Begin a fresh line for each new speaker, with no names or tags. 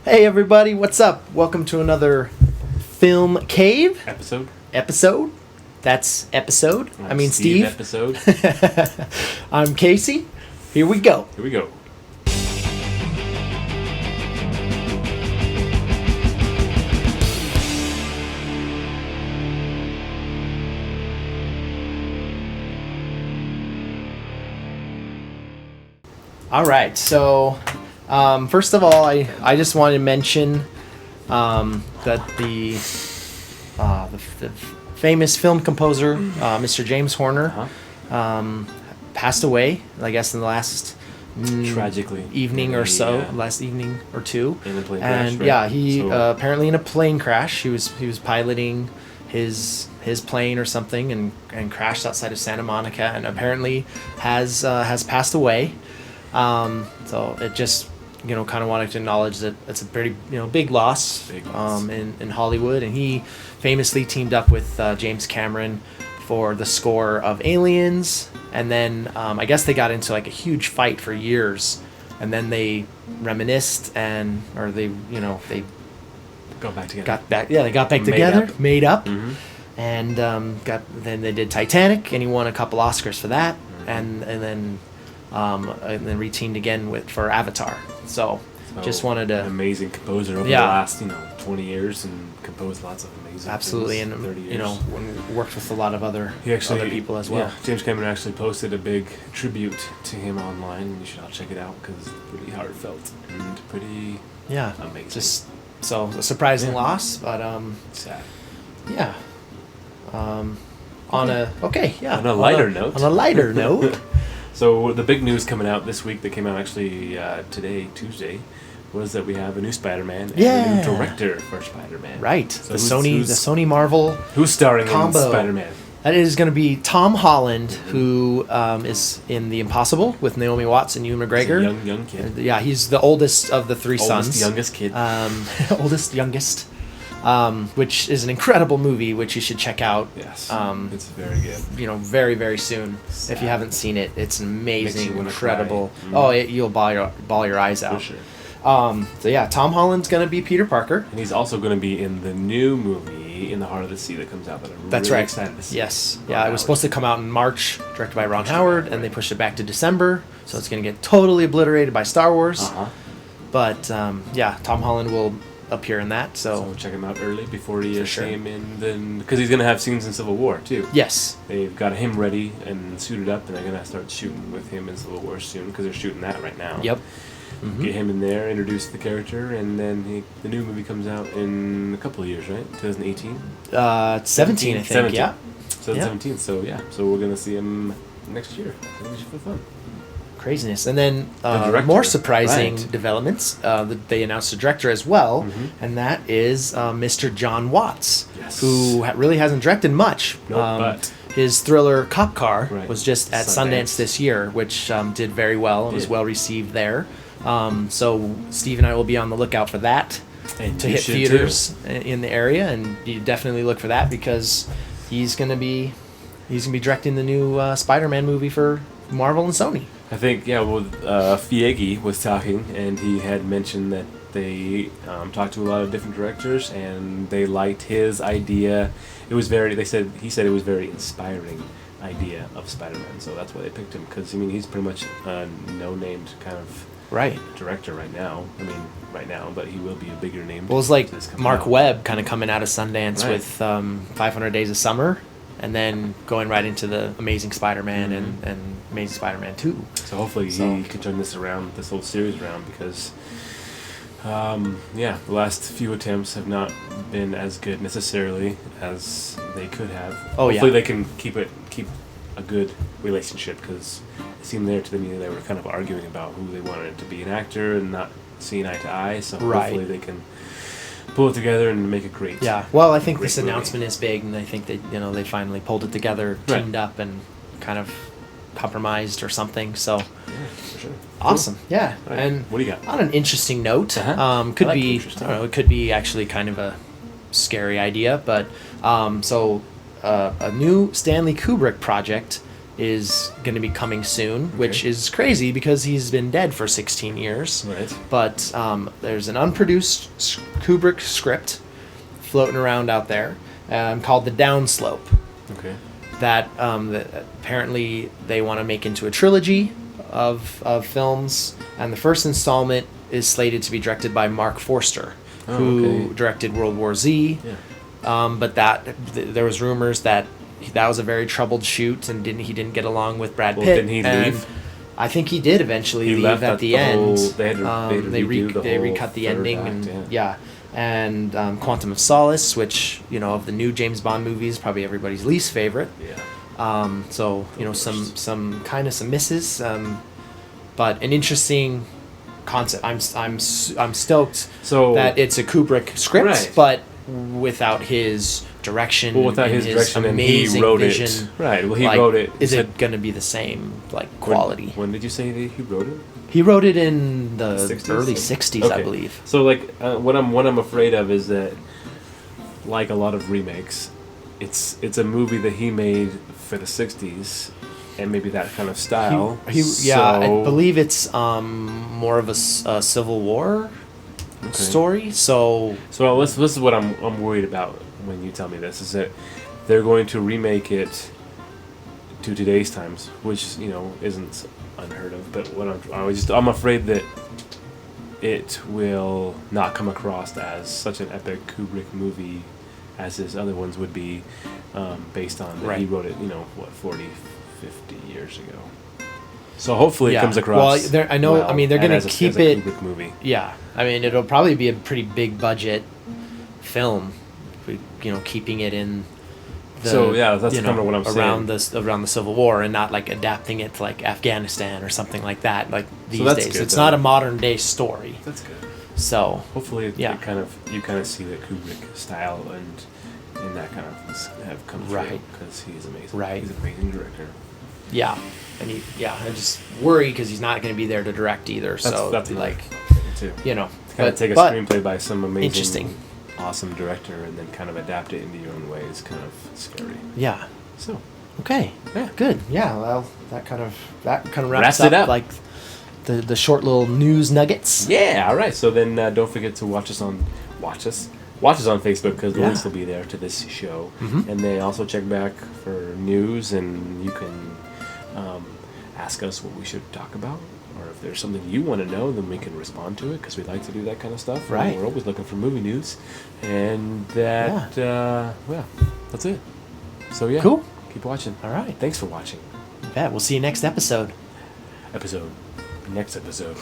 Hey everybody, what's up? Welcome to another Film Cave
Episode?
That's episode.
Oh,
I mean Steve.
Episode.
I'm Casey. Here we go.
Here we go.
All right, so first of all, I just wanted to mention that the famous film composer, Mr. James Horner, passed away, I guess, in the last
Tragically
evening or so, last evening or two.
In a plane
and
crash, right?
yeah, he apparently in a plane crash. He was piloting his plane or something and crashed outside of Santa Monica, and apparently has passed away. So it just, kind of wanted to acknowledge that it's a pretty, big loss, in Hollywood. And he famously teamed up with James Cameron for the score of Aliens. And then I guess they got into like a huge fight for years. And then they reminisced they
Got back together.
They got back together, made up.
Mm-hmm.
And then they did Titanic, and he won a couple Oscars for that.
Mm-hmm.
And then reteamed again for Avatar. So just wanted to...
An amazing composer over the last 20 years, and composed lots of amazing
absolutely
things,
and
30 years.
Worked with a lot of other people as well.
Yeah, James Cameron actually posted a big tribute to him online. You should all check it out because it's pretty heartfelt and pretty amazing.
Just so a surprising loss, but
sad.
Yeah. On a lighter note.
So the big news coming out this week that came out actually today, Tuesday, was that we have a new Spider-Man and a new director for Spider-Man.
Right.
So
the Sony Marvel
who's starring
combo.
in Spider-Man?
That is going to be Tom Holland, who is in The Impossible with Naomi Watts and Ewan McGregor.
He's a young kid.
Yeah, he's the oldest of the three sons.
Youngest kid.
Youngest. Which is an incredible movie, which you should check out.
Yes, it's very good.
Very, very soon. If you haven't seen it, it's amazing, incredible.
Mm-hmm.
You'll bawl your eyes out.
For sure.
So yeah, Tom Holland's gonna be Peter Parker.
And he's also going to be in the new movie In the Heart of the Sea that comes out that I'm really excited to see.
Yes. Yeah, it was supposed to come out in March, directed by Ron Howard, and they pushed it back to December, so it's gonna get totally obliterated by Star Wars. But Tom Holland will appear in that, so
check him out early before he came in, because he's going to have scenes in Civil War too.
Yes,
they've got him ready and suited up, and they're going to start shooting with him in Civil War soon because they're shooting that right now.
Yep.
Get him in there, introduce the character, and then the new movie comes out in a couple of years, right? 2018.
17, I think.
17.
Yeah.
2017. So we're going to see him next year. I think it should be fun.
Craziness. And then more surprising developments, they announced a director as well, and that is Mr. John Watts, who really hasn't directed much.
But
his thriller Cop Car was just at
Sundance
this year, which did very well and was well received there. So Steve and I will be on the lookout for that to hit theaters in the area, and you definitely look for that because he's gonna be directing the new Spider-Man movie for Marvel and Sony.
I think, Feige was talking, and he had mentioned that they talked to a lot of different directors, and they liked his idea. He said it was very inspiring idea of Spider-Man, so that's why they picked him, because, he's pretty much a no-named kind of director right now. But he will be a bigger name.
Well, it's like Mark Webb kind of coming out of Sundance with 500 Days of Summer, and then going right into the Amazing Spider-Man and Amazing Spider-Man 2.
So hopefully he can turn this whole series around, because the last few attempts have not been as good necessarily as they could have. Hopefully they can keep a good relationship, because it seemed there to me they were kind of arguing about who they wanted to be an actor and not seeing eye to eye. So hopefully they can pull it together and make it great.
Yeah, well, I think this announcement is big, and I think that they finally pulled it together, teamed up, and kind of compromised or something. So
for sure.
Awesome.
Cool.
Yeah.
Right.
And
what do you got?
On an interesting note, it could be actually kind of a scary idea, but a new Stanley Kubrick project is going to be coming soon, which is crazy because he's been dead for 16 years.
Right.
But there's an unproduced Kubrick script floating around out there called The Downslope.
Okay.
That apparently they want to make into a trilogy of films, and the first installment is slated to be directed by Mark Forster, who directed World War Z.
Yeah.
But there was rumors that was a very troubled shoot, and he didn't get along with Brad Pitt.
Didn't he leave?
I think he did eventually leave at the end.
They
recut the ending, act, and Quantum of Solace, which of the new James Bond movies, probably everybody's least favorite.
Yeah.
So some misses, but an interesting concept. I'm stoked that it's a Kubrick script,
right.
but without his direction.
Well, without his direction, and he wrote
vision,
it. Right. Well, he wrote it.
Is it going to be the same quality?
When did you say that he wrote it?
He wrote it in the
60s?
early 60s, I believe.
So what I'm afraid of is that, like a lot of remakes, it's a movie that he made for the 60s, and maybe that kind of style.
I believe it's more of a Civil War story. So
this is what I'm worried about when you tell me this, is that they're going to remake it to today's times, which isn't unheard of. But I'm afraid that it will not come across as such an epic Kubrick movie as his other ones would be, based on that he wrote it 40, 50 years ago. So hopefully it comes across.
Well, I know.
Well,
I mean, they're going to keep it.
Kubrick movie.
Yeah, I mean, it'll probably be a pretty big budget film. Keeping it in.
That's kind of what I'm saying.
Around the Civil War, and not adapting it to Afghanistan or something like that. These days,
good,
it's not a modern day story.
That's good.
So
hopefully, you kind of see the Kubrick style and that kind of have come through, because he's amazing.
Right.
He's an amazing director.
Yeah, and I just worry because he's not going to be there to direct either.
That's
too.
Kind of take a screenplay by some amazing,
interesting,
awesome director and then kind of adapt it into your own way is kind of scary.
Yeah.
So.
Okay. Yeah. Good. Yeah. Well, that kind of
wraps it up.
The short little news nuggets.
Yeah. All right. So then don't forget to watch us on Facebook, because the links will be there to this show.
Mm-hmm.
And then also check back for news, and you can ask us what we should talk about, or if there's something you want to know, then we can respond to it, because we like to do that kind of stuff.
Right.
We're always looking for movie news, and that that's it. So
cool.
Keep watching.
All right.
Thanks for watching.
Bet. We'll see you next episode.
Next episode.